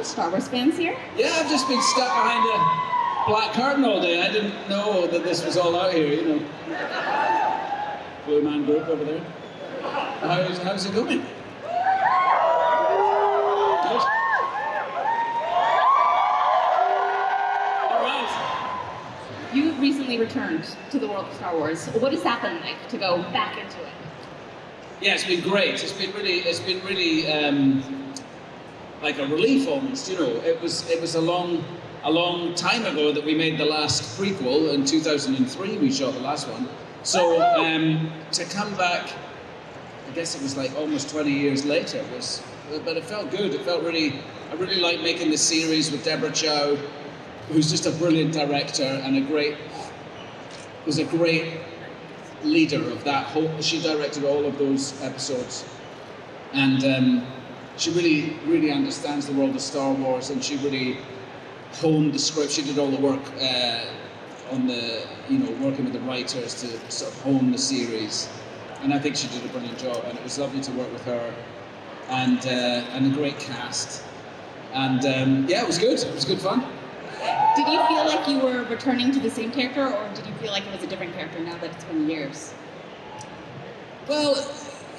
Star Wars fans here? Yeah, I've just been stuck behind a black curtain all day. I didn't know that this was all out here, you know. Blue Man Group over there. How's it going? Good? All right. You recently returned to the world of Star Wars. What has that been like to go back into it? Yeah, it's been great. It's been really like a relief almost. You know, it was a long time ago that we made the last prequel. In 2003, we shot the last one. So to come back, I guess it was like almost 20 years later. But it felt good. It felt really. I really liked making the series with Deborah Chow, who's just a brilliant director and was a great leader of that whole. She directed all of those episodes, and she really understands the world of Star Wars, and she really honed the script. She did all the work on the, working with the writers to sort of hone the series, and I think she did a brilliant job. And it was lovely to work with her, and a great cast, and yeah, it was good. It was good fun. Did you feel like you were returning to the same character, or did you feel like it was a different character now that it's been years? Well,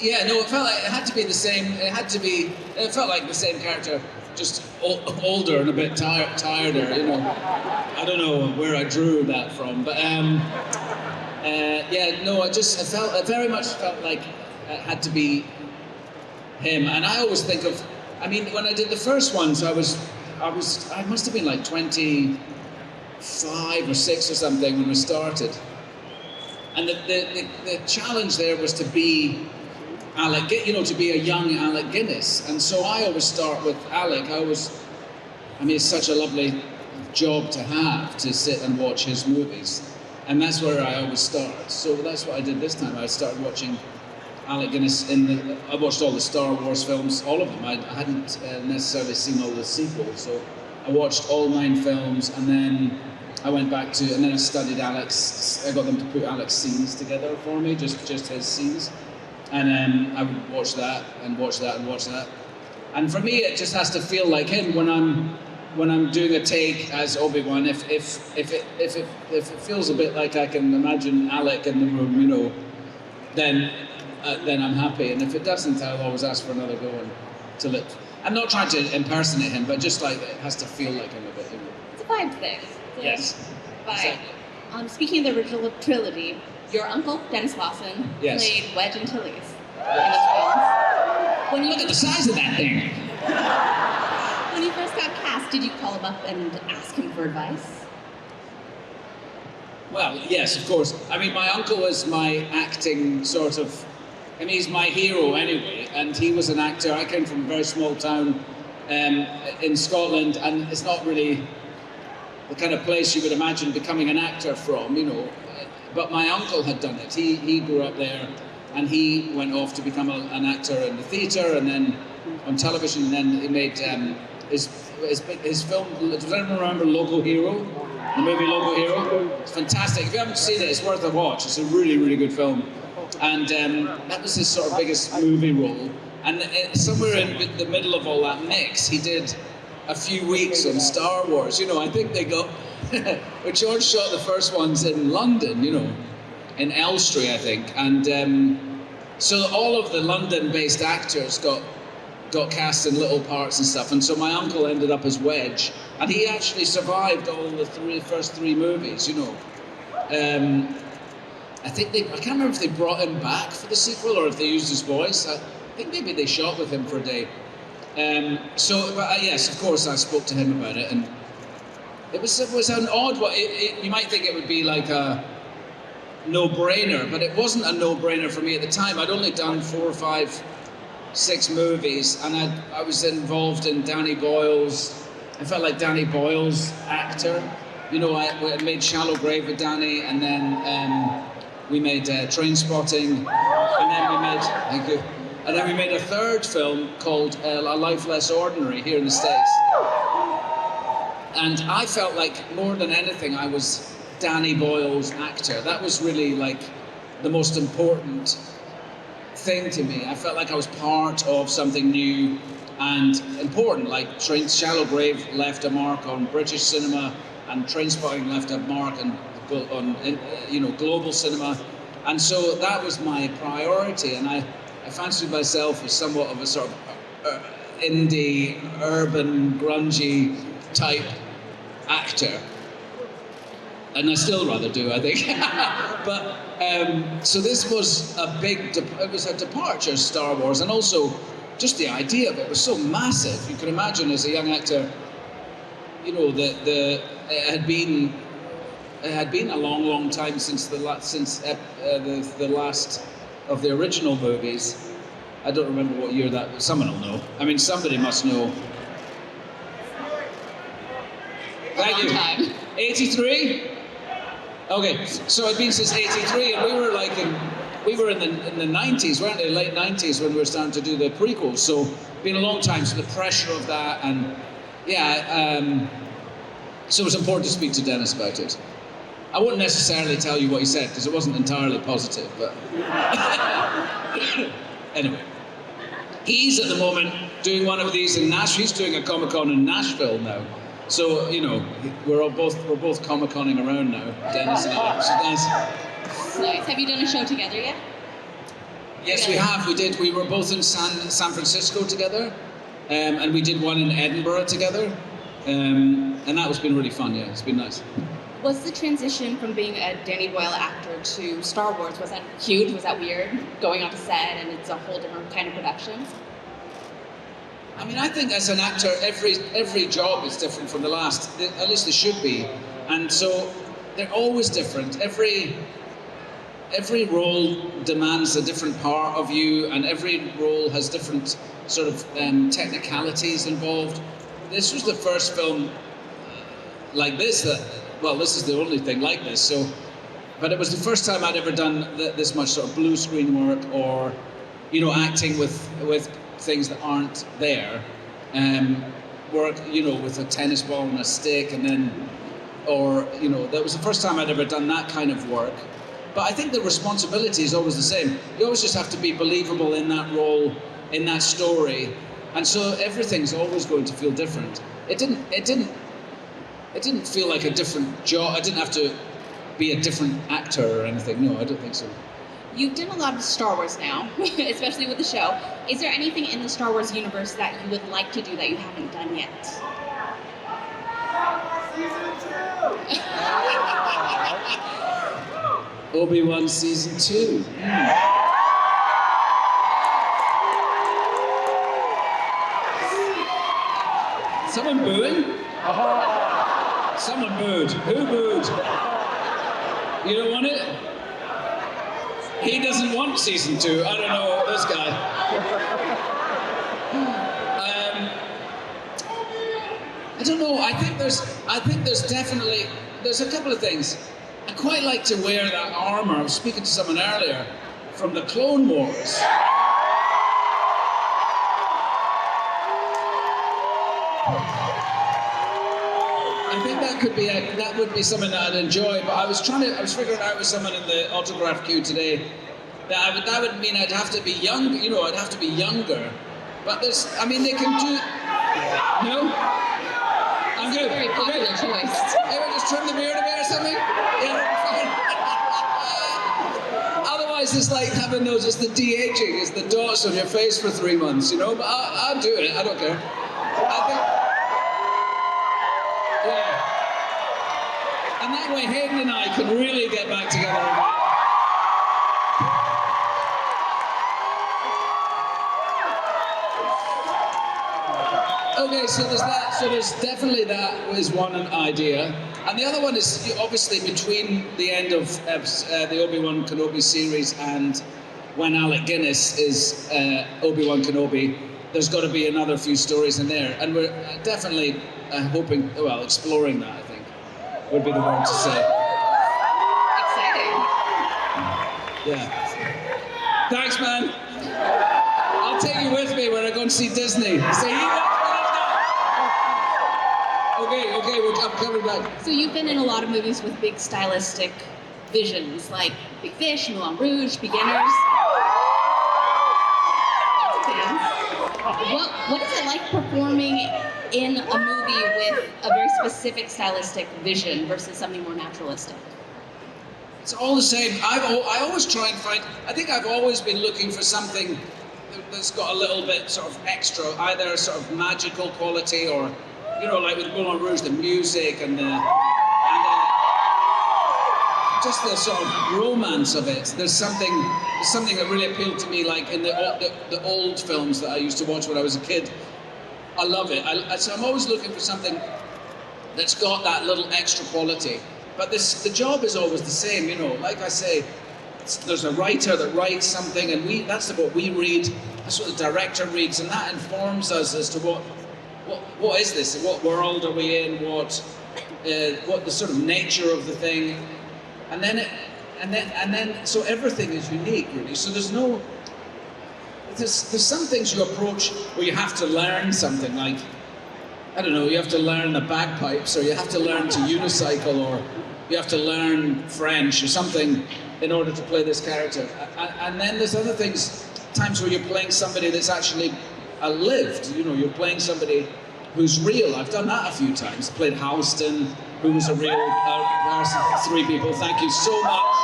yeah, no, it felt like it had to be the same. It felt like the same character, just older and a bit tireder. You know, I don't know where I drew that from, but yeah, no, I very much felt like it had to be him. And I always think of, I mean, when I did the first ones, I must have been like 25 or 6 or something when we started. And the challenge there was to be Alec, to be a young Alec Guinness. And so I always start with Alec. It's such a lovely job to have, to sit and watch his movies. And that's where I always start. So that's what I did this time. I started watching Alec Guinness I watched all the Star Wars films, all of them. I hadn't necessarily seen all the sequels, so I watched all 9 films, and then I went back and then I studied Alex. I got them to put Alec's scenes together for me, just his scenes, and I would watch that and watch that and watch that. And for me, it just has to feel like him when I'm doing a take as Obi-Wan. If it feels a bit like I can imagine Alec in the room, then I'm happy, and if it doesn't, I'll always ask for another go until it. I'm not trying to impersonate him, but just like it has to feel like him a bit. It's a vibe thing. Yes. Vibe. Exactly. Speaking of the original trilogy, your uncle Denis Lawson played Wedge Antilles in those films. Look at the size of that thing. When you first got cast, did you call him up and ask him for advice? Well, yes, of course. I mean, my uncle was my acting sort of. He's my hero anyway, and he was an actor. I came from a very small town in Scotland, and it's not really the kind of place you would imagine becoming an actor from, But my uncle had done it. He grew up there, and he went off to become an actor in the theatre, and then on television, and then he made his film. Does anyone remember Local Hero? The movie Local Hero? It's fantastic. If you haven't seen it, it's worth a watch. It's a really, really good film. And that was his sort of biggest movie role. And somewhere in the middle of all that mix, he did a few weeks on Star Wars. I think they got... But George shot the first ones in London, in Elstree, I think. And so all of the London-based actors got cast in little parts and stuff. And so my uncle ended up as Wedge. And he actually survived all the first three movies, I can't remember if they brought him back for the sequel or if they used his voice. I think maybe they shot with him for a day. Yes, of course, I spoke to him about it, and it was an odd one. You might think it would be like a no-brainer, but it wasn't a no-brainer for me at the time. I'd only done 4 or 5, 6 movies, and I was involved in Danny Boyle's. I felt like Danny Boyle's actor. I made Shallow Grave with Danny, and then we made Trainspotting, and then we made a third film called A Life Less Ordinary here in the States. And I felt like more than anything, I was Danny Boyle's actor. That was really like the most important thing to me. I felt like I was part of something new, and important, like Shallow Grave left a mark on British cinema, and Trainspotting left a mark on global cinema, and so that was my priority, and I fancied myself as somewhat of a sort of indie, urban, grungy type actor. And I still rather do, I think. But so this was it was a departure, Star Wars, and also just the idea of it was so massive. You can imagine as a young actor, you know, it had been a long, long time since the last of the original movies. I don't remember what year that was. Someone will know. I mean, somebody must know. Thank you. Time. 83. Okay, so it'd been since '83, and we were in the '90s, weren't we? Late '90s when we were starting to do the prequels. So it's been a long time. So the pressure of that, and so it was important to speak to Denis about it. I won't necessarily tell you what he said because it wasn't entirely positive, but anyway. He's at the moment doing one of these in Nashville. He's doing a Comic-Con in Nashville now. So, you know, we're both Comic-Conning around now, Denis and I, which is nice. Nice. Have you done a show together yet? Yes, we have. We did. We were both in San Francisco together, and we did one in Edinburgh together, and that has been really fun. Yeah, it's been nice. Was the transition from being a Danny Boyle actor to Star Wars, was that huge? Was that weird? Going onto set and it's a whole different kind of production? I mean, I think as an actor, every job is different from the last. At least they should be, and so they're always different. Every role demands a different part of you, and every role has different sort of technicalities involved. This was the first film like this this is the only thing like this. So, but it was the first time I'd ever done this much sort of blue screen work, or you know, acting with things that aren't there, work, you know, with a tennis ball and a stick, and then, or, you know, that was the first time I'd ever done that kind of work. But I think the responsibility is always the same. You always just have to be believable in that role, in that story, and so everything's always going to feel different. It didn't feel like a different job. I didn't have to be a different actor or anything. No, I don't think so. You've done a lot of Star Wars now, especially with the show. Is there anything in the Star Wars universe that you would like to do that you haven't done yet? Obi-Wan Season 2. Someone booing? Someone booed. Who booed? You don't want it? He doesn't want Season 2. I don't know this guy. I don't know. I think there's definitely a couple of things. I quite like to wear that armor. I was speaking to someone earlier from the Clone Wars. I think that would be something that I'd enjoy, but I was figuring out with someone in the autograph queue today that would mean I'd have to be young, you know, I'd have to be younger. But they can do. No? I'm good. Very popular choice. Maybe just trim the beard a bit or something? Yeah, fine. Otherwise it's like having it's the de-aging, it's the dots on your face for 3 months, you know, but I'll do it, I don't care. I think. Yeah. And that way Hayden and I can really get back together again. Okay, so there's that. So there's definitely that is one idea. And the other one is obviously between the end of the Obi-Wan Kenobi series and when Alec Guinness is Obi-Wan Kenobi, there's got to be another few stories in there. And we're definitely exploring that, I think, would be the word to say. Exciting. Yeah. Thanks, man. I'll take you with me when I go and see Disney. Say, Okay, I'm coming back. So you've been in a lot of movies with big stylistic visions, like Big Fish, Moulin Rouge, Beginners. What is it like performing in a movie with a very specific stylistic vision versus something more naturalistic? It's all the same. I always try and find. I think I've always been looking for something that's got a little bit sort of extra, either sort of magical quality or, you know, like with Moulin Rouge, the music and just the sort of romance of it. There's something that really appealed to me, like in the old films that I used to watch when I was a kid. I love it. So I'm always looking for something that's got that little extra quality. But the job is always the same, you know. Like I say, there's a writer that writes something, and that's what we read. That's what the director reads, and that informs us as to what is this? What world are we in? What the sort of nature of the thing? And then so everything is unique, really. So there's some things you approach where you have to learn something, like, I don't know, you have to learn the bagpipes, or you have to learn to unicycle, or you have to learn French or something in order to play this character. And then there's other times where you're playing somebody that's actually lived, you know, you're playing somebody who's real. I've done that a few times. I played Houston, who was a real person. 3 people, thank you so much.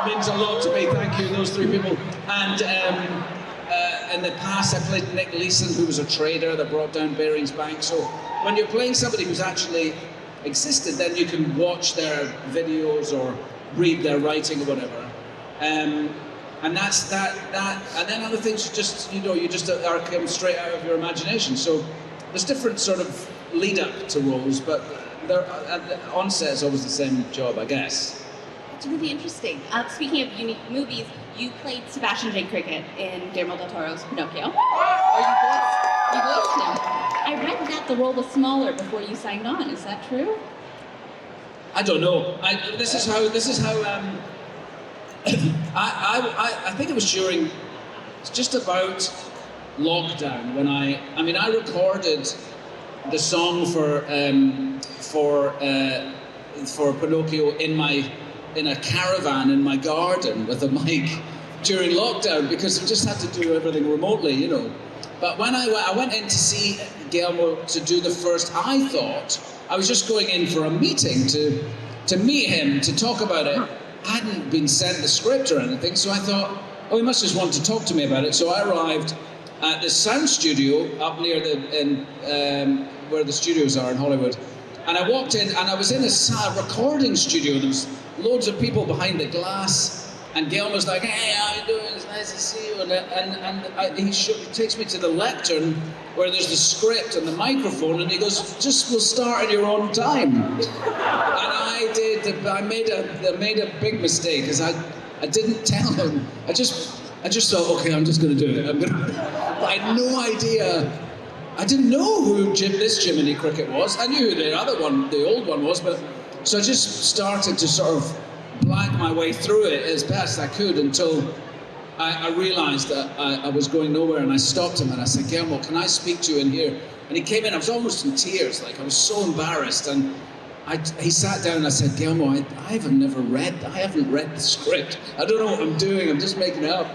It means a lot to me, thank you, those 3 people. And in the past, I played Nick Leeson, who was a trader that brought down Barings Bank. So when you're playing somebody who's actually existed, then you can watch their videos or read their writing or whatever. And that's that. And then other things, you just are come straight out of your imagination. So there's different sort of lead up to roles, but at the onset is always the same job, I guess. That's really interesting. Speaking of unique movies, you played Sebastian J. Cricket in Guillermo del Toro's Pinocchio, or you voiced him. I read that the role was smaller before you signed on. Is that true? I don't know. This is how. I think it was just about lockdown when I recorded the song for Pinocchio in a caravan in my garden with a mic during lockdown, because we just had to do everything remotely, you know. But when I went in to see Guillermo to do the first, I thought I was just going in for a meeting to meet him, to talk about it. I hadn't been sent the script or anything, so I thought, oh, he must just want to talk to me about it. So I arrived at the sound studio up near where the studios are in Hollywood. And I walked in, and I was in a recording studio. There was loads of people behind the glass. And Gail was like, hey, how you doing? It's nice to see you. He takes me to the lectern where there's the script and the microphone, and he goes, we'll start at your own time. And I made a big mistake, because I didn't tell him. I just thought, okay, I'm just going to do it. But I had no idea. I didn't know who this Jiminy Cricket was. I knew who the old one was, but so I just started to sort of blag my way through it as best I could until I realised that I was going nowhere, and I stopped him and I said, Guillermo, can I speak to you in here? And he came in, I was almost in tears, like I was so embarrassed, and he sat down and I said, Guillermo, I haven't read the script. I don't know what I'm doing, I'm just making it up.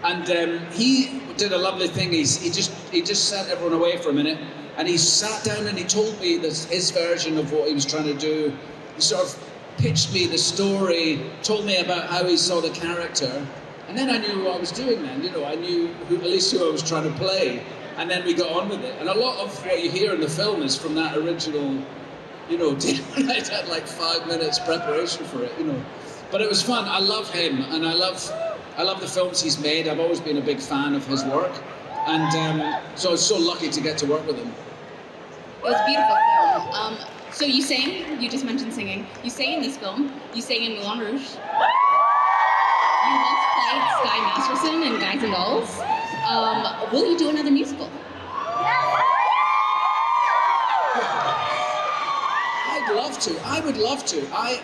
And he did a lovely thing. He just sent everyone away for a minute, and he sat down and he told me his version of what he was trying to do. He sort of pitched me the story, told me about how he saw the character, and then I knew what I was doing then, you know, I knew at least who I was trying to play, and then we got on with it. And a lot of what you hear in the film is from that original, you know, I had like 5 minutes preparation for it, you know. But it was fun. I love him, and I love the films he's made. I've always been a big fan of his work, and so I was so lucky to get to work with him. It was a beautiful film. So you sang, you just mentioned singing. You sang in this film, you sang in Moulin Rouge. You once played Sky Masterson in Guys and Dolls. Will you do another musical? I would love to. I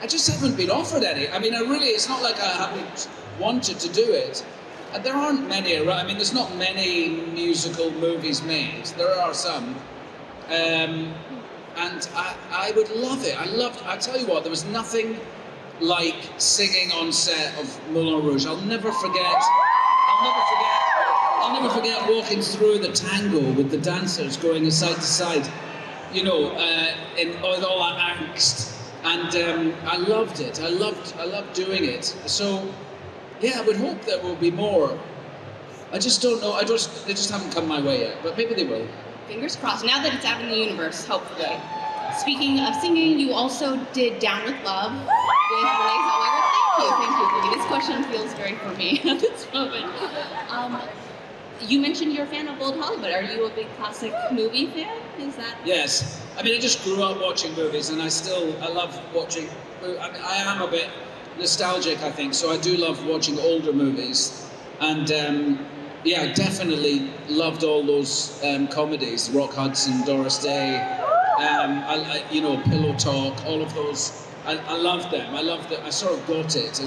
just haven't been offered any. I mean, it's not like I haven't wanted to do it. There aren't many around. I mean, there's not many musical movies made. There are some. And I would love it. I tell you what, there was nothing like singing on set of Moulin Rouge. I'll never forget I'll never forget walking through the tango with the dancers going side to side, you know, with all that angst. And I loved it. I loved doing it. So, yeah, I would hope there will be more. I just don't know. They just haven't come my way yet, but maybe they will. Fingers crossed. Now that it's out in the universe, hopefully. Yeah. Speaking of singing, you also did Down with Love with Renee Zellweger. Thank you for me. This question feels very for me at this moment. You mentioned you're a fan of old Hollywood. Are you a big classic movie fan? Is that? Yes. I mean, I just grew up watching movies, and I love watching. I mean, I am a bit nostalgic, I think, so I do love watching older movies. And yeah, definitely loved all those comedies, Rock Hudson, Doris Day, you know, Pillow Talk, all of those. I loved them. I sort of got it.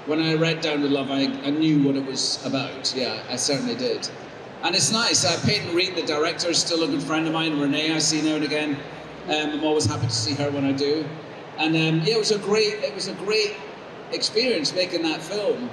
When I read Down with Love, I knew what it was about. Yeah, I certainly did. And it's nice. Peyton Reed, the director, is still a good friend of mine. Renee, I see now and again. I'm always happy to see her when I do. And yeah, it was a great experience making that film.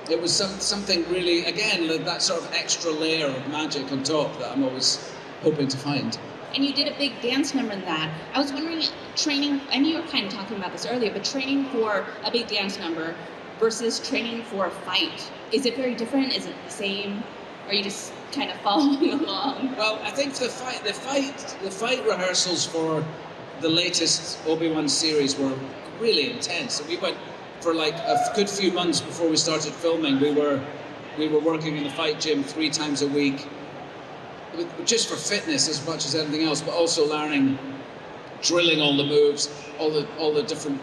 It was something really, again, that sort of extra layer of magic on top that I'm always hoping to find. And you did a big dance number in that. I was wondering, training, and you were kind of talking about this earlier, but training for a big dance number versus training for a fight, is it very different? Is it the same? Or are you just kind of following along? Well, I think the fight rehearsals for the latest Obi-Wan series were really intense. And we went for like a good few months before we started filming. We were working in the fight gym 3 times a week, just for fitness as much as anything else, but also learning, drilling all the moves, all the different.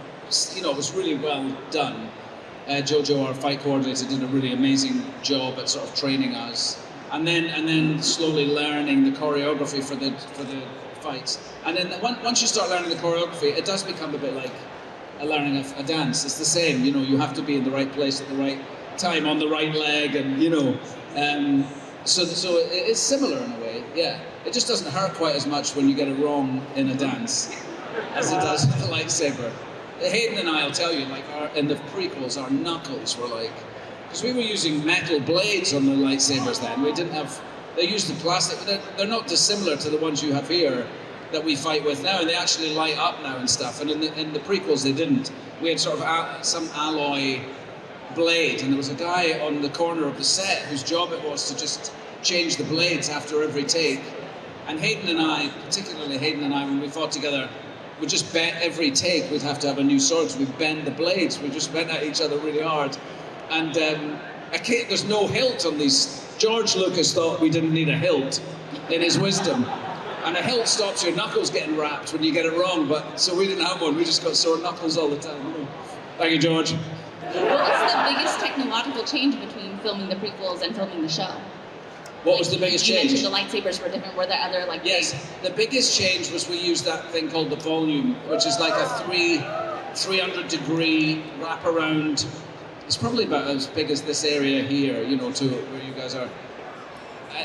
You know, it was really well done. Jojo, our fight coordinator, did a really amazing job at sort of training us, and then slowly learning the choreography for the fights. And then once you start learning the choreography, it does become a bit like learning a dance. It's the same, you know. You have to be in the right place at the right time, on the right leg, and you know. So it's similar in a way. Yeah, it just doesn't hurt quite as much when you get it wrong in a dance as it does with the lightsaber. Hayden and I will tell you, like, in the prequels, our knuckles were like, because we were using metal blades on the lightsabers then. We didn't have, they used the plastic, but they're not dissimilar to the ones you have here that we fight with now, and they actually light up now and stuff. And in the prequels, they didn't. We had sort of some alloy blade, and there was a guy on the corner of the set whose job it was to just change the blades after every take. And Hayden and I, particularly Hayden and I, when we fought together, we just bet every take we'd have to have a new sword, so we'd bend the blades. We just went at each other really hard. And there's no hilt on these. George Lucas thought we didn't need a hilt in his wisdom. And a hilt stops your knuckles getting wrapped when you get it wrong, but so we didn't have one. We just got sore knuckles all the time. Thank you, George. What was the biggest technological change between filming the prequels and filming the show? What was the biggest change? You mentioned the lightsabers were different. Were there other like? Yes, the biggest change was we used that thing called the volume, which is like a 300-degree wraparound. It's probably about as big as this area here, you know, to where you guys are.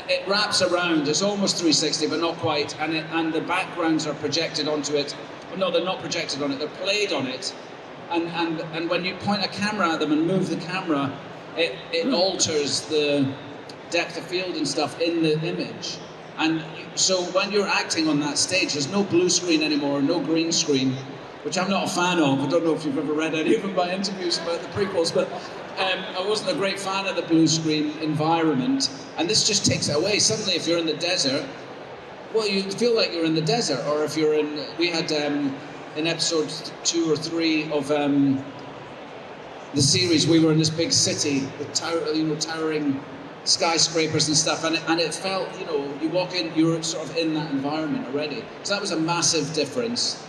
It wraps around. It's almost 360, but not quite. And the backgrounds are projected onto it. Well, no, they're not projected on it. They're played on it. And when you point a camera at them and move the camera, it alters the depth of field and stuff in the image. And so when you're acting on that stage, there's no blue screen anymore, no green screen, which I'm not a fan of. I don't know if you've ever read any of my interviews about the prequels, but I wasn't a great fan of the blue screen environment. And this just takes it away. Suddenly, if you're in the desert, well, you feel like you're in the desert. Or if you're in, we had in episode 2 or 3 of the series, we were in this big city with towering skyscrapers and stuff, and it felt, you know, you walk in, you're sort of in that environment already. So that was a massive difference.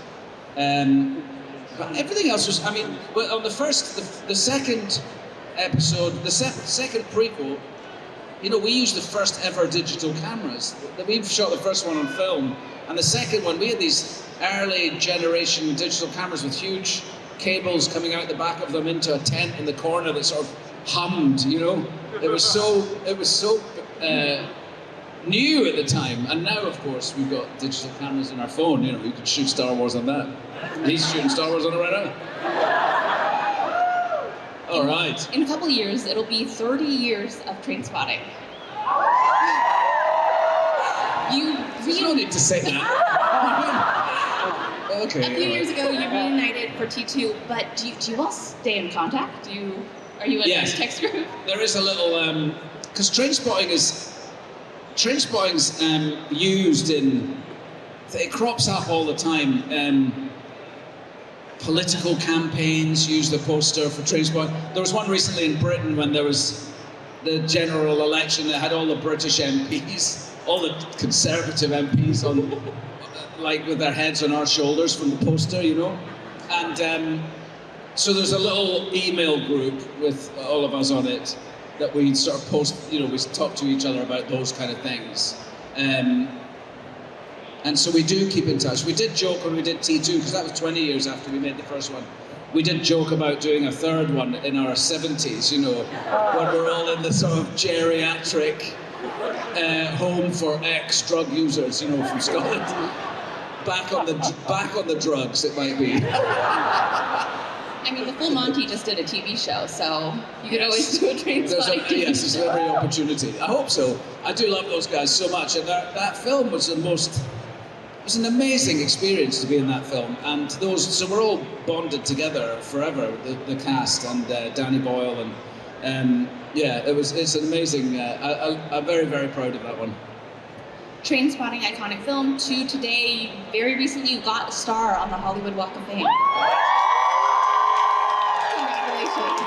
But everything else was, I mean, well, on the second episode, the second prequel, you know, we used the first ever digital cameras. We've shot the first one on film, and the second one, we had these early generation digital cameras with huge cables coming out the back of them into a tent in the corner that sort of hummed, you know. It was so new at the time, and now of course we've got digital cameras in our phone. You know, you can shoot Star Wars on that. He's shooting Star Wars on it right now. All right. In a couple of years, it'll be 30 years of Trainspotting. There's no need to say that. Okay. A few years ago, you reunited for T2, but do you all stay in contact? Are you in a text group? There is a little, because Trainspotting's used in, it crops up all the time. Political campaigns use the poster for Trainspotting. There was one recently in Britain when there was the general election that had all the British MPs, all the Conservative MPs on, like with their heads on our shoulders from the poster, you know? And so there's a little email group with all of us on it that we sort of post, you know, we talk to each other about those kind of things. And so we do keep in touch. We did joke when we did T2, because that was 20 years after we made the first one. We did joke about doing a third one in our 70s, you know, when we're all in the sort of geriatric home for ex-drug users, you know, from Scotland. Back on the drugs, it might be. I mean, the Full Monty just did a TV show, so you could always do a Trainspotting. Yes, there's every opportunity. I hope so. I do love those guys so much, and that film was it was an amazing experience to be in that film, and so we're all bonded together forever, the cast and Danny Boyle, and it's an amazing. I'm very, very proud of that one. Trainspotting, iconic film. To today, very recently, you got a star on the Hollywood Walk of Fame. Congratulations.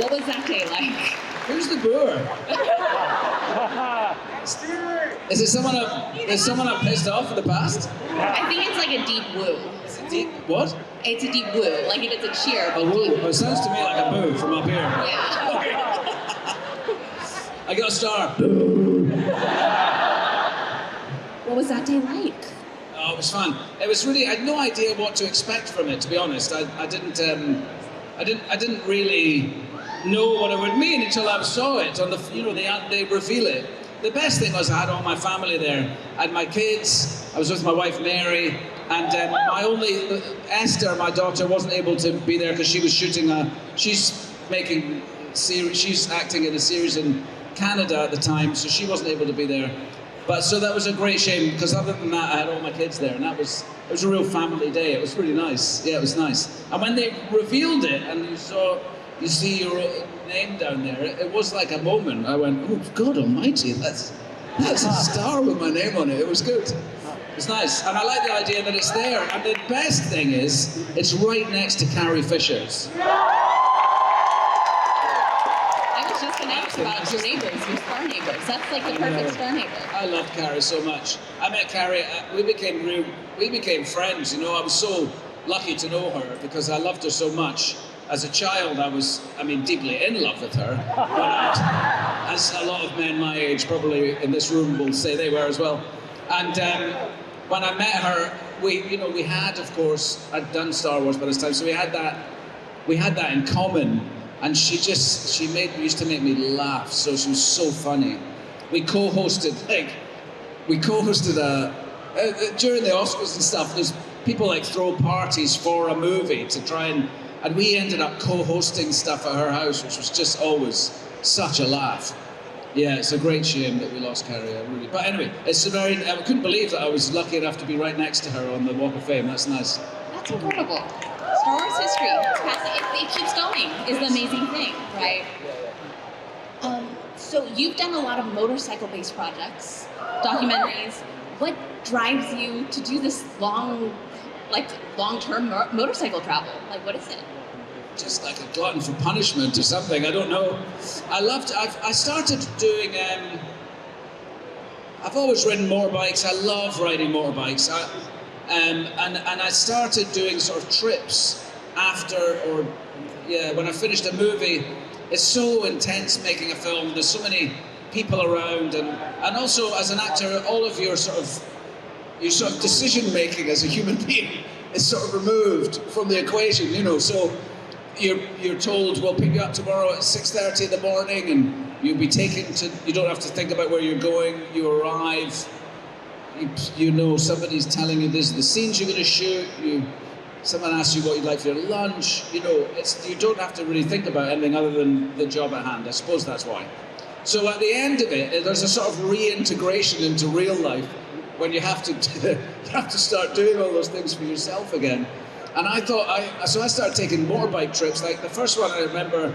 What was that day like? Who's the booer? Is someone I've pissed off in the past? I think it's like a deep woo. It's a deep what? It's a deep woo, like if it's a cheer. A woo. Well, it sounds to me like a boo from up here. Yeah. Okay. I got a star. What was that day like? Oh, it was fun. It was really. I had no idea what to expect from it. To be honest, I didn't really know what it would mean until I saw it on the. You know, they reveal it. The best thing was I had all my family there. I had my kids. I was with my wife Mary, and my only Esther, my daughter, wasn't able to be there because she was shooting she's acting in a series in Canada at the time, so she wasn't able to be there. But so that was a great shame, because other than that, I had all my kids there, and it was a real family day. It was really nice. Yeah, it was nice. And when they revealed it, and you see your name down there, it was like a moment. I went, oh God Almighty, that's a star with my name on it. It was good. It was nice, and I like the idea that it's there. And the best thing is, it's right next to Carrie Fisher's. Just going to ask about your neighbors, your star neighbors. That's like the perfect star neighbor. I loved Carrie so much. I met Carrie. We became friends. You know, I was so lucky to know her because I loved her so much. As a child, I was deeply in love with her. But as a lot of men my age, probably in this room, will say they were as well. And when I met her, we had, of course, I'd done Star Wars by this time, so we had that in common. And she used to make me laugh, so she was so funny. We co-hosted during the Oscars and stuff, there's people like throw parties for a movie to try and we ended up co-hosting stuff at her house, which was just always such a laugh. Yeah, it's a great shame that we lost Carrie, really. But anyway, I couldn't believe that I was lucky enough to be right next to her on the Walk of Fame. That's nice. That's incredible. Star Wars history, it keeps going, is the amazing thing, right? So you've done a lot of motorcycle-based projects, documentaries. What drives you to do this long-term motorcycle travel? Like, what is it? Just like a glutton for punishment or something, I don't know. I started doing, I've always ridden motorbikes. I love riding motorbikes. And I started doing sort of trips when I finished a movie. It's so intense making a film. There's so many people around, and also as an actor, all of your sort of decision making as a human being is sort of removed from the equation, you know. So you're told, we'll pick you up tomorrow at 6:30 in the morning, and you'll be taken to. You don't have to think about where you're going. You arrive. You know somebody's telling you this are the scenes you're going to shoot. someone asks you what you'd like for your lunch, you don't have to really think about anything other than the job at hand. I suppose that's why. So at the end of it, there's a sort of reintegration into real life when you have to you have to start doing all those things for yourself again. And I thought, so I started taking motorbike trips. Like the first one I remember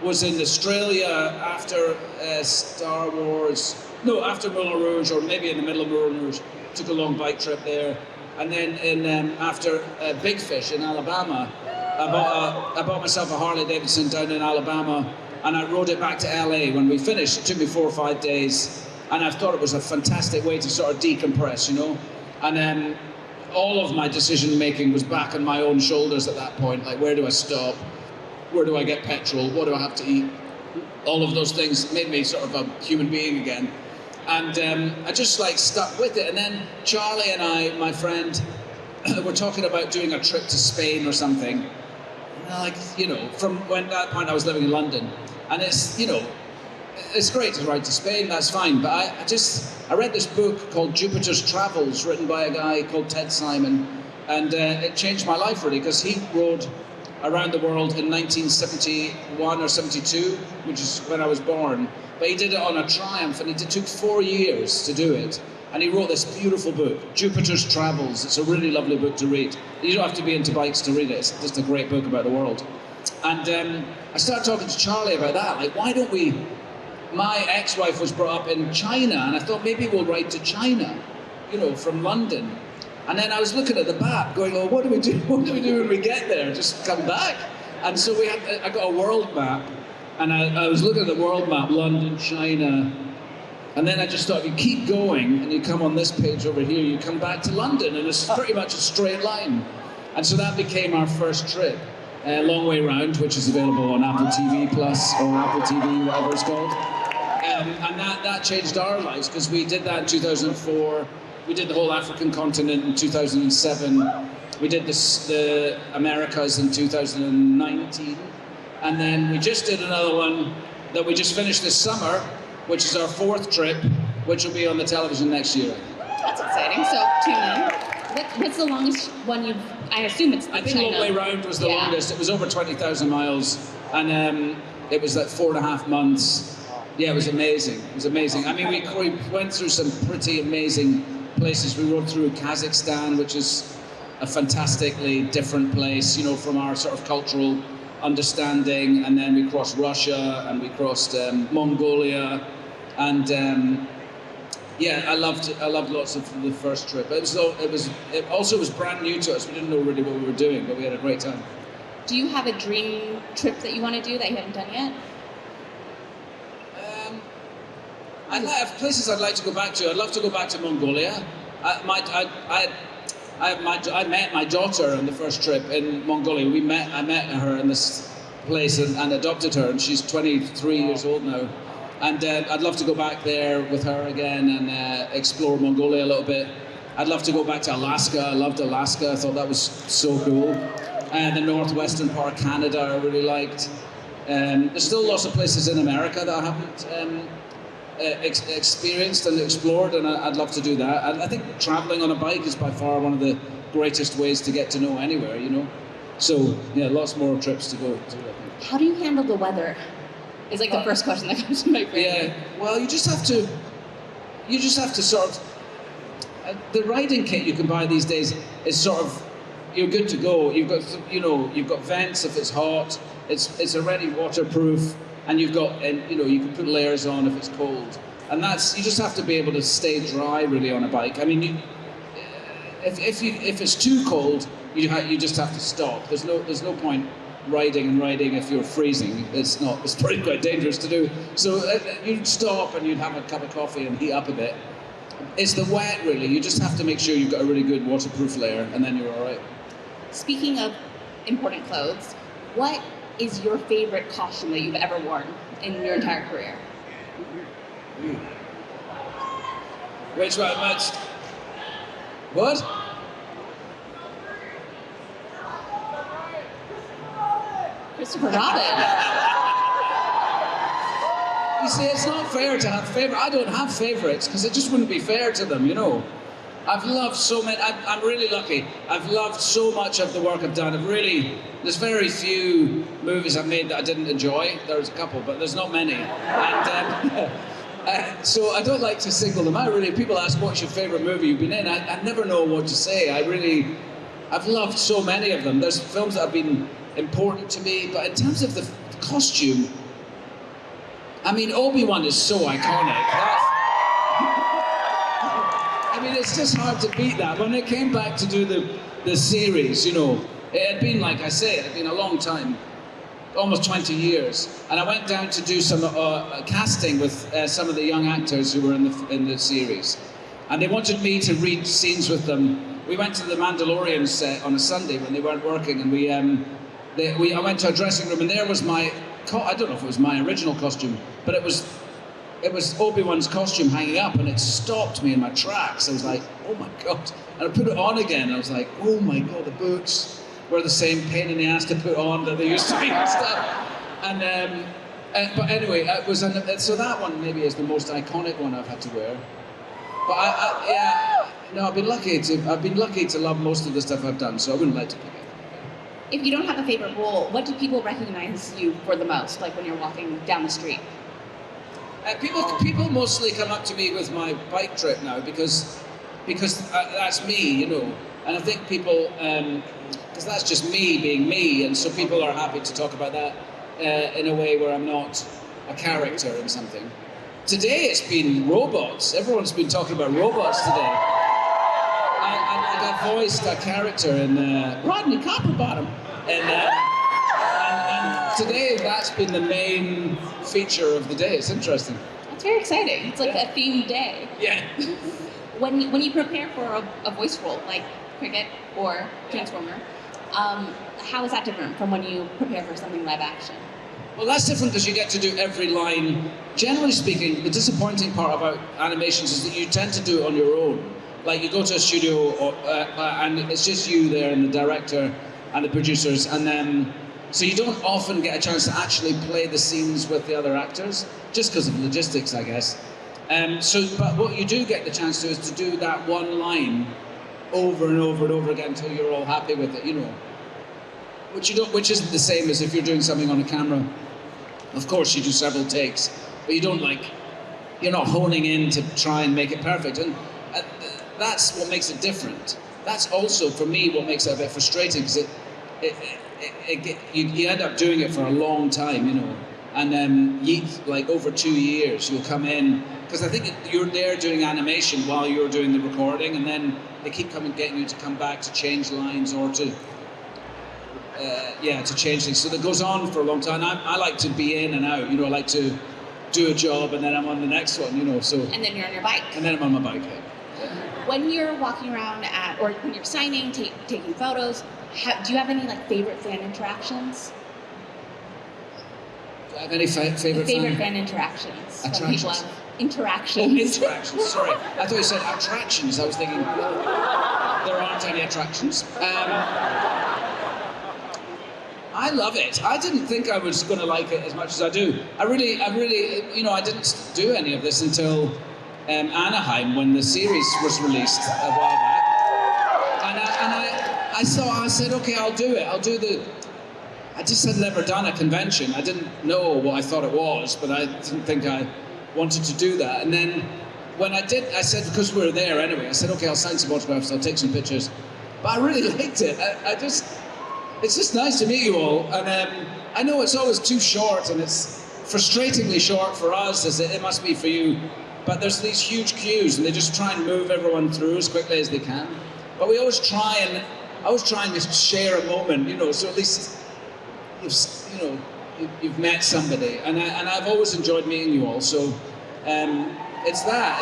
was in Australia after Star Wars, no, after Moulin Rouge, or maybe in the middle of Moulin Rouge. Took a long bike trip there. And then after Big Fish in Alabama, I bought myself a Harley Davidson down in Alabama, and I rode it back to LA when we finished. It took me 4 or 5 days, and I thought it was a fantastic way to sort of decompress, And all of my decision making was back on my own shoulders at that point. Like, where do I stop? Where do I get petrol? What do I have to eat? All of those things made me sort of a human being again. And I just stuck with it. And then Charlie and I, my friend, were talking about doing a trip to Spain or something. From when that point I was living in London. And it's great to ride to Spain, that's fine. But I read this book called Jupiter's Travels, written by a guy called Ted Simon. And it changed my life really, because he rode around the world in 1971 or 72, which is when I was born. But he did it on a Triumph, and it took 4 years to do it. And he wrote this beautiful book, Jupiter's Travels. It's a really lovely book to read. You don't have to be into bikes to read it. It's just a great book about the world. And I started talking to Charlie about that. Like, why don't we... My ex-wife was brought up in China, and I thought maybe we'll ride to China, from London. And then I was looking at the map, going, "Oh, what do we do? What do we do when we get there? Just come back?" And so I got a world map, and I was looking at the world map, London, China, and then I just thought, if you keep going and you come on this page over here, you come back to London, and it's pretty much a straight line. And so that became our first trip, Long Way Round, which is available on Apple TV Plus or Apple TV, whatever it's called. And that changed our lives, because we did that in 2004. We did the whole African continent in 2007. We did the Americas in 2019. And then we just did another one that we just finished this summer, which is our 4th trip, which will be on the television next year. That's exciting. So, tune in. What's the longest one I assume it's I think China. Long Way Round was the longest. It was over 20,000 miles. And it was 4.5 months. Yeah, it was amazing. It was amazing. I mean, we went through some pretty amazing places. We rode through Kazakhstan, which is a fantastically different place, from our sort of cultural understanding. And then we crossed Russia, and we crossed Mongolia, and I loved lots of the first trip. It also was brand new to us. We didn't know really what we were doing, but we had a great time. Do you have a dream trip that you want to do that you haven't done yet? I have places I'd like to go back to. I'd love to go back to Mongolia. I met my daughter on the first trip in Mongolia. I met her in this place and adopted her, and she's 23 years old now. And I'd love to go back there with her again and explore Mongolia a little bit. I'd love to go back to Alaska. I loved Alaska. I thought that was so cool. The northwestern part of Canada I really liked. There's still lots of places in America that I haven't experienced and explored, and I'd love to do that. And I think traveling on a bike is by far one of the greatest ways to get to know anywhere, So, lots more trips to go to, I think. How do you handle the weather? Is the first question that comes to my brain. Yeah, well, you just have to sort of, the riding kit you can buy these days is sort of, you're good to go. You've got vents if it's hot. It's already waterproof. And you can put layers on if it's cold, and you just have to be able to stay dry really on a bike. I mean, if it's too cold, you just have to stop. There's no point riding if you're freezing. It's pretty quite dangerous to do. So you'd stop and you'd have a cup of coffee and heat up a bit. It's the wet really. You just have to make sure you've got a really good waterproof layer, and then you're all right. Speaking of important clothes, what is your favorite costume that you've ever worn in your entire career? Which one? What? Christopher Robin. You see, it's not fair to have favorites. I don't have favorites because it just wouldn't be fair to them, I've loved so many. I'm really lucky. I've loved so much of the work I've done. There's very few movies I've made that I didn't enjoy. There's a couple, but there's not many. And so I don't like to single them out, really. If people ask, what's your favourite movie you've been in? I never know what to say. I've loved so many of them. There's films that have been important to me, but in terms of the costume, I mean, Obi-Wan is so iconic. I mean, it's just hard to beat that. When it came back to do the series, you know, it had been, like I say, it had been a long time, almost 20 years. And I went down to do some casting with some of the young actors who were in the series. And they wanted me to read scenes with them. We went to the Mandalorian set on a Sunday when they weren't working, and I went to a dressing room, and there was I don't know if it was my original costume, but it was Obi-Wan's costume hanging up, and it stopped me in my tracks. I was like, oh my God. And I put it on again, and I was like, oh my God, the boots were the same pain in the ass to put on that they used to be and stuff. And, but anyway, so that one maybe is the most iconic one I've had to wear. But I've been lucky to love most of the stuff I've done, so I wouldn't like to pick it. If you don't have a favorite role, what do people recognize you for the most, like when you're walking down the street? People mostly come up to me with my bike trip now because that's me, you know. And I think people, because that's just me being me, and so people are happy to talk about that in a way where I'm not a character in something. Today it's been robots. Everyone's been talking about robots today. I voiced a character in Rodney Copperbottom, and today that's been the main feature of the day. It's interesting. That's very exciting. It's like a themed day. Yeah. When you prepare for a voice role like Cricket or Transformer, how is that different from when you prepare for something live action? Well, that's different because you get to do every line. Generally speaking, the disappointing part about animations is that you tend to do it on your own. Like you go to a studio and it's just you there and the director and the producers, and then so you don't often get a chance to actually play the scenes with the other actors, just because of logistics, I guess. But what you do get the chance to is to do that one line over and over and over again until you're all happy with it, you know. Which isn't the same as if you're doing something on a camera. Of course, you do several takes, but you're not honing in to try and make it perfect. And that's what makes it different. That's also, for me, what makes it a bit frustrating, because you end up doing it for a long time, you know. And then, like over 2 years, you'll come in, because I think you're there doing animation while you're doing the recording, and then they keep getting you to come back to change lines or to change things. So that goes on for a long time. I like to be in and out, you know. I like to do a job and then I'm on the next one, you know. So. And then you're on your bike. And then I'm on my bike. Yeah. When you're walking around or when you're signing, taking photos, do you have any favorite fan interactions? Do I have any favorite fan interactions? Attractions. People have interactions. Oh, interactions. Sorry, I thought you said attractions. I was thinking there aren't any attractions. I love it. I didn't think I was going to like it as much as I do. I really, you know, I didn't do any of this until Anaheim, when the series was released a while back. And I said, okay, I'll do it. I just had never done a convention. I didn't know what I thought it was, but I didn't think I wanted to do that. And then when I did, I said, because we were there anyway, I said, okay, I'll sign some autographs, I'll take some pictures. But I really liked it. It's just nice to meet you all. And I know it's always too short, and it's frustratingly short for us, as it must be for you. But there's these huge queues, and they just try and move everyone through as quickly as they can. But we always try and just share a moment, you know, so at least you've met somebody. And I've always enjoyed meeting you all. So it's that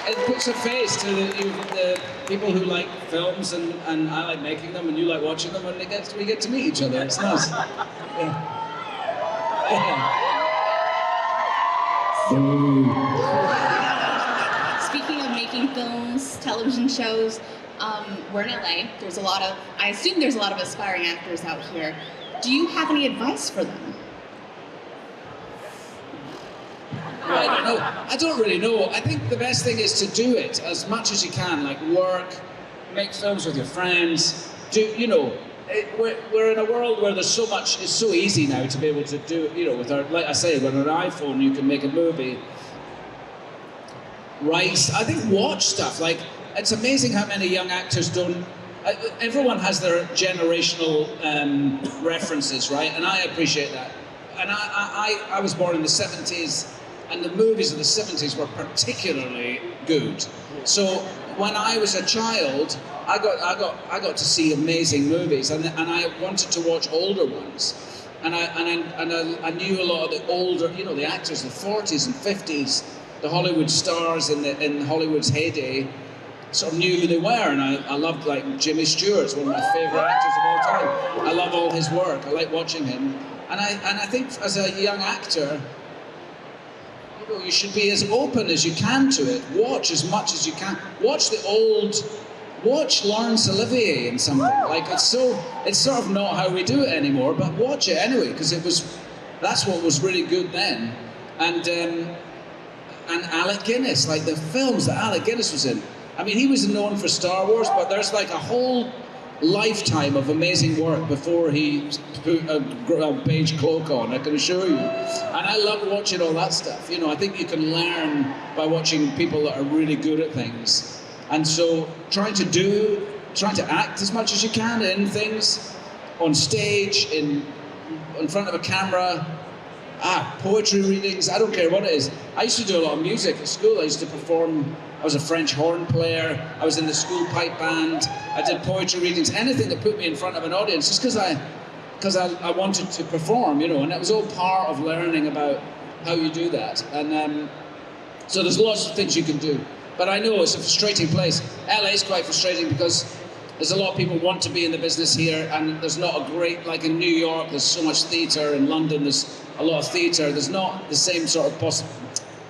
it puts a face to the people who like films, and I like making them, and you like watching them, and we get to meet each other. It's nice. Yeah. Speaking of making films, television shows, we're in LA. I assume there's a lot of aspiring actors out here. Do you have any advice for them? I don't know. I don't really know. I think the best thing is to do it as much as you can, like work, make films with your friends. We're in a world where there's so much. It's so easy now to be able to do. With our, like I say, with an iPhone, you can make a movie. Right. I think watch stuff. Like it's amazing how many young actors don't. Everyone has their generational references, right? And I appreciate that. And I was born in the 70s, and the movies of the 70s were particularly good. So when I was a child, I got to see amazing movies, and I wanted to watch older ones. And I knew a lot of the older, the actors, the 40s and 50s, the Hollywood stars in Hollywood's heyday. Sort of knew who they were, and I loved like Jimmy Stewart's one of my favourite actors of all time. I love all his work. I like watching him, and I think as a young actor, you should be as open as you can to it. Watch as much as you can. Watch Laurence Olivier in something. Like it's sort of not how we do it anymore, but watch it anyway because that's what was really good then, and Alec Guinness, like the films that Alec Guinness was in. I mean, he was known for Star Wars, but there's like a whole lifetime of amazing work before he put a beige cloak on, I can assure you. And I love watching all that stuff. I think you can learn by watching people that are really good at things. And so trying to act as much as you can in things, on stage, in front of a camera, poetry readings, I don't care what it is. I used to do a lot of music at school. I used to perform. I was a French horn player. I was in the school pipe band. I did poetry readings. Anything that put me in front of an audience, just because I wanted to perform, and that was all part of learning about how you do that. And so there's lots of things you can do. But I know it's a frustrating place. LA is quite frustrating because there's a lot of people want to be in the business here, and there's not a great, like in New York, there's so much theatre. In London, there's a lot of theatre. There's not the same sort of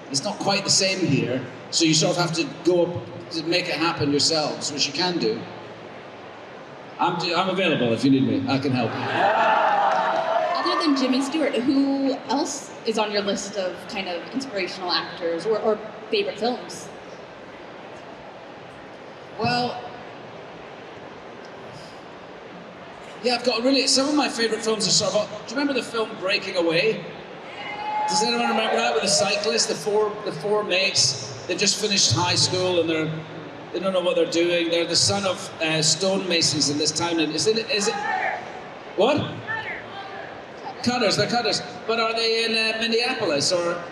it's not quite the same here. So you sort of have to go up to make it happen yourselves, which you can do. I'm available if you need me. I can help. Other than Jimmy Stewart, who else is on your list of kind of inspirational actors or favorite films? Well, yeah, I've got some of my favourite films are sort of. Do you remember the film Breaking Away? Does anyone remember that with the cyclist, the four mates? They've just finished high school and they don't know what they're doing. They're the son of stonemasons in this town. And is it what? Cutters. They're cutters. But are they in Minneapolis or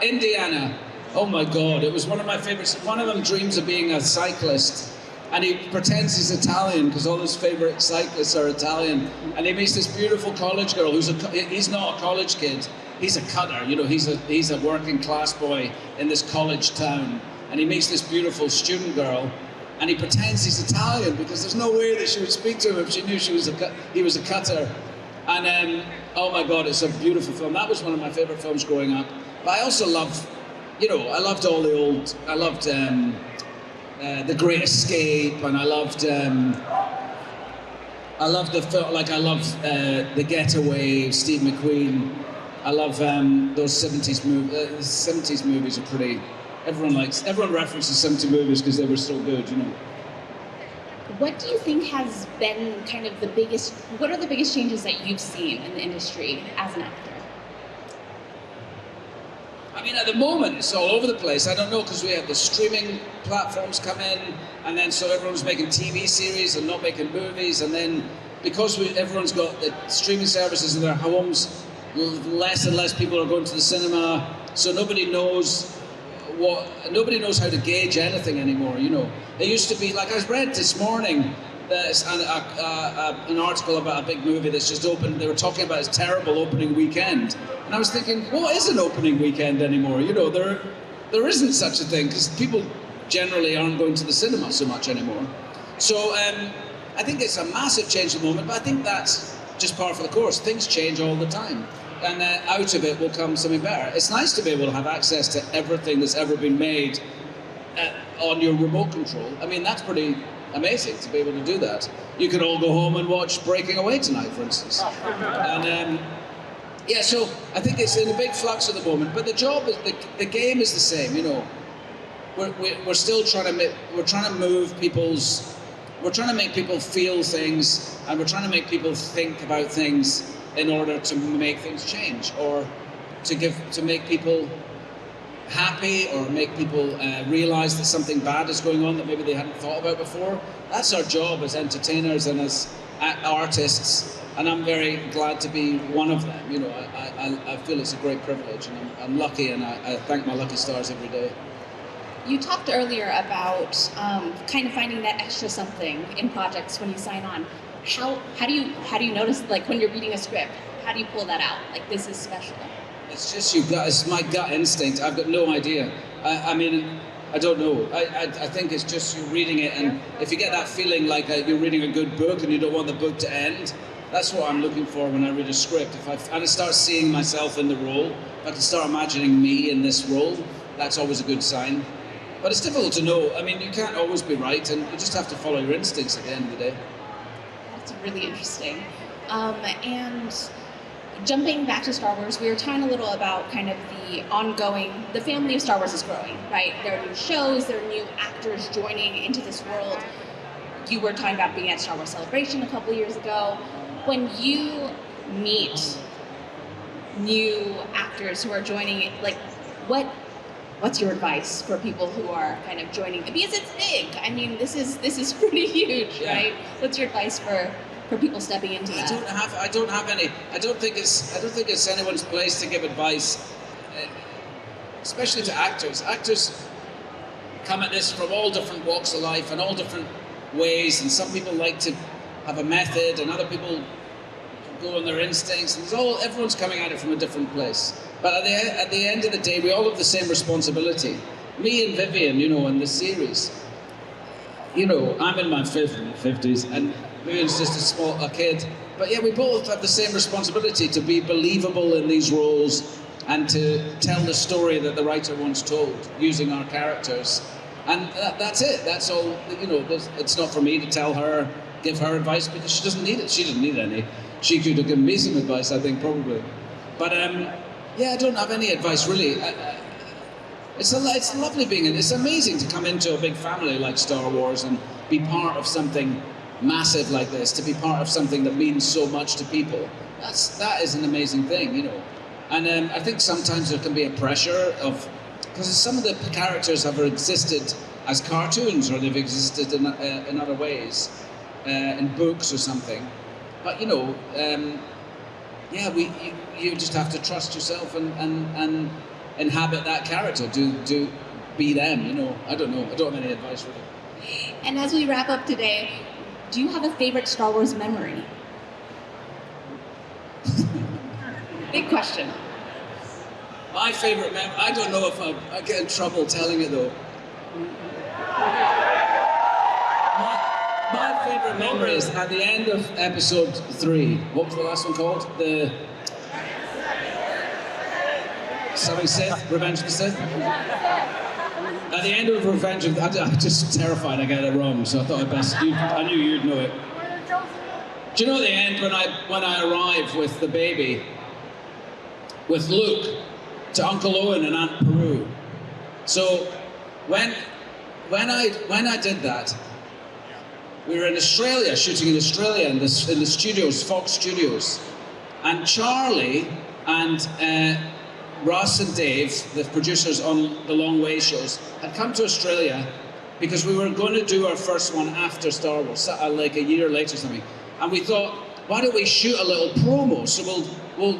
Indiana? Oh my God! It was one of my favorites. One of them dreams of being a cyclist, and he pretends he's Italian because all his favorite cyclists are Italian. And he meets this beautiful college girl he's not a college kid. He's a cutter, he's a working class boy in this college town. And he meets this beautiful student girl, and he pretends he's Italian because there's no way that she would speak to him if she knew he was a cutter. And oh my God, it's a beautiful film. That was one of my favorite films growing up. But I also love, I loved all the old, I loved The Great Escape, and I loved the film, like I loved The Getaway, Steve McQueen. I love those 70s movies. 70s movies are pretty. Everyone references 70s movies because they were so good, What do you think has been kind of what are the biggest changes that you've seen in the industry as an actor? I mean, at the moment, it's all over the place. I don't know, because we have the streaming platforms come in, and then so everyone's making TV series and not making movies, and then because everyone's got the streaming services in their homes, less and less people are going to the cinema, so nobody knows how to gauge anything anymore, It used to be, like I read this morning, there's an article about a big movie that's just opened. They were talking about its terrible opening weekend. And I was thinking, what is an opening weekend anymore? There isn't such a thing, because people generally aren't going to the cinema so much anymore. So I think it's a massive change at the moment, but I think that's just par for the course. Things change all the time. And out of it will come something better. It's nice to be able to have access to everything that's ever been made on your remote control. I mean, that's pretty amazing to be able to do that. You can all go home and watch Breaking Away tonight, for instance. And Yeah, so I think it's in a big flux at the moment, but the job is the game is the same. You know, we're still trying to we're trying to make people feel things, and we're trying to make people think about things in order to make things change, or to make people happy, or make people realize that something bad is going on that maybe they hadn't thought about before. That's our job as entertainers and as artists. And I'm very glad to be one of them. You know, I feel it's a great privilege, and I'm lucky, and I thank my lucky stars every day. You talked earlier about kind of finding that extra something in projects when you sign on. How do you notice, like, when you're reading a script? How do you pull that out? Like, this is special. It's just it's my gut instinct. I've got no idea. I mean, I don't know. I think it's just you reading it, and if you get that feeling like you're reading a good book and you don't want the book to end. That's what I'm looking for when I read a script. If I start seeing myself in the role, if I can start imagining me in this role, that's always a good sign. But it's difficult to know. I mean, you can't always be right, and you just have to follow your instincts at the end of the day. That's really interesting. And jumping back to Star Wars, we were talking a little about kind of the family of Star Wars is growing, right? There are new shows, there are new actors joining into this world. You were talking about being at Star Wars Celebration a couple years ago. When you meet new actors who are joining it, like, what's your advice for people who are kind of joining? Because it's big. I mean, this is pretty huge, yeah. Right? What's your advice for people stepping into that? I don't have any. I don't think it's anyone's place to give advice, especially to actors. Actors come at this from all different walks of life and all different ways, and some people like to have a method, and other people go on their instincts, and everyone's coming at it from a different place. But at the end of the day, we all have the same responsibility. Me and Vivian, you know, in the series, you know, I'm in my 50s, and Vivian's just a kid. But yeah, we both have the same responsibility to be believable in these roles and to tell the story that the writer once told using our characters. And that's it. That's all. You know, it's not for me to give her advice, because she doesn't need it. She doesn't need any. She could have given me some advice, I think, probably. But yeah, I don't have any advice really. It's lovely it's amazing to come into a big family like Star Wars and be part of something massive like this, to be part of something that means so much to people. That is an amazing thing, you know. And I think sometimes there can be a pressure because some of the characters have existed as cartoons, or they've existed in other ways, in books or something. But you know, yeah, you just have to trust yourself and inhabit that character. Do be them. You know, I don't know. I don't have any advice really. And as we wrap up today, do you have a favorite Star Wars memory? Big question. My favorite memory. I don't know if I get in trouble telling it though. My favorite memory is at the end of episode 3. What was the last one called? Something Sith? Revenge of the Sith? At the end of Revenge of the I'm just terrified I get it wrong, so I thought I knew you'd know it. Do you know at the end when I arrive with the baby, with Luke, to Uncle Owen and Aunt Peru? So when I did that, we were in Australia, shooting in Australia in the studios, Fox Studios, and Charlie and Russ and Dave, the producers on the Long Way shows, had come to Australia because we were going to do our first one after Star Wars, like a year later or something. And we thought, why don't we shoot a little promo? So we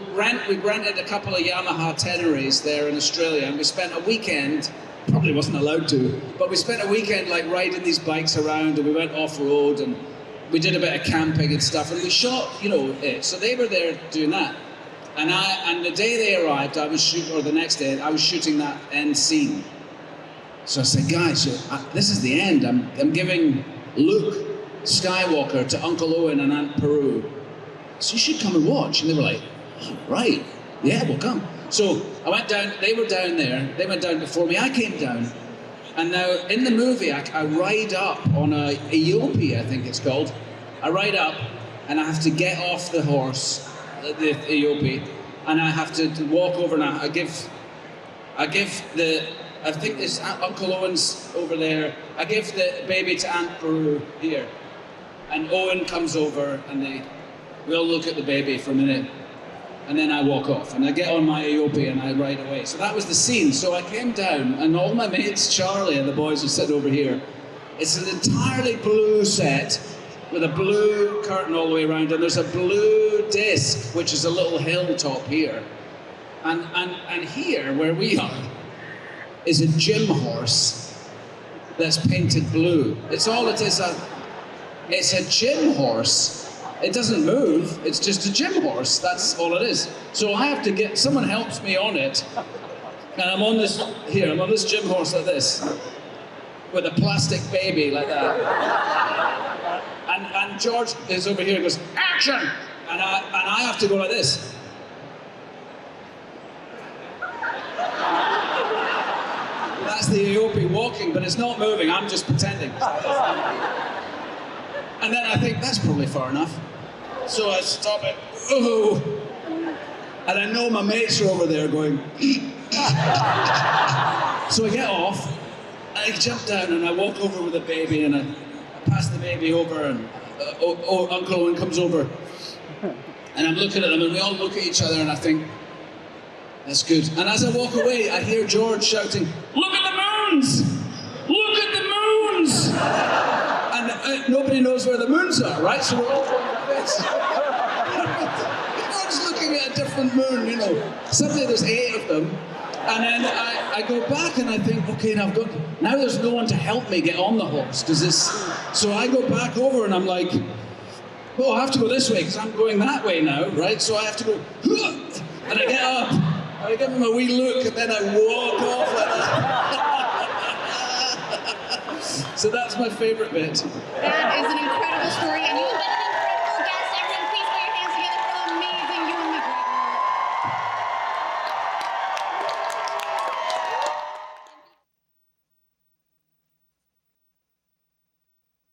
rented a couple of Yamaha Teneries there in Australia, and we spent a weekend, probably wasn't allowed to, but we spent a weekend like riding these bikes around, and we went off-road, and we did a bit of camping and stuff, and we shot, you know, it. So they were there doing that. And the day they arrived, the next day, I was shooting that end scene. So I said, guys, this is the end. I'm giving Luke Skywalker to Uncle Owen and Aunt Peru. So you should come and watch. And they were like, oh, right, yeah, we'll come. So I went down, they were down there, they went down before me, I came down. And now in the movie, I ride up on a Eopie, I think it's called. I ride up and I have to get off the horse, the Eopie, and I have to walk over and I give the, I think it's Uncle Owen's over there. I give the baby to Aunt Beru here. And Owen comes over and we all look at the baby for a minute. And then I walk off and I get on my Aopi and I ride away. So that was the scene. So I came down and all my mates, Charlie and the boys, are sitting over here. It's an entirely blue set with a blue curtain all the way around, and there's a blue disc, which is a little hilltop here. And here, where we are, is a gym horse that's painted blue. It's all it is. It's a gym horse. It doesn't move, it's just a gym horse, that's all it is. So I have to get, someone helps me on it, and I'm on this gym horse like this, with a plastic baby like that. And George is over here and goes, action! And I have to go like this. That's the Aopi walking, but it's not moving, I'm just pretending. And then I think, that's probably far enough. So I stop it, oh! And I know my mates are over there going, so I get off, I jump down and I walk over with the baby and I pass the baby over and Uncle Owen comes over. And I'm looking at them and we all look at each other and I think, that's good. And as I walk away, I hear George shouting, look at the moons! Look at the moons! And nobody knows where the moons are, right? So we're all going like this. Everyone's looking at a different moon, you know. Suddenly there's 8 of them. And then I go back and I think, okay, now there's no one to help me get on the horse. So I go back over and I'm like, well, I have to go this way because I'm going that way now, right? So I have to go, and I get up, and I give him a wee look, and then I walk off like that. So that's my favourite bit. That is an incredible story, and you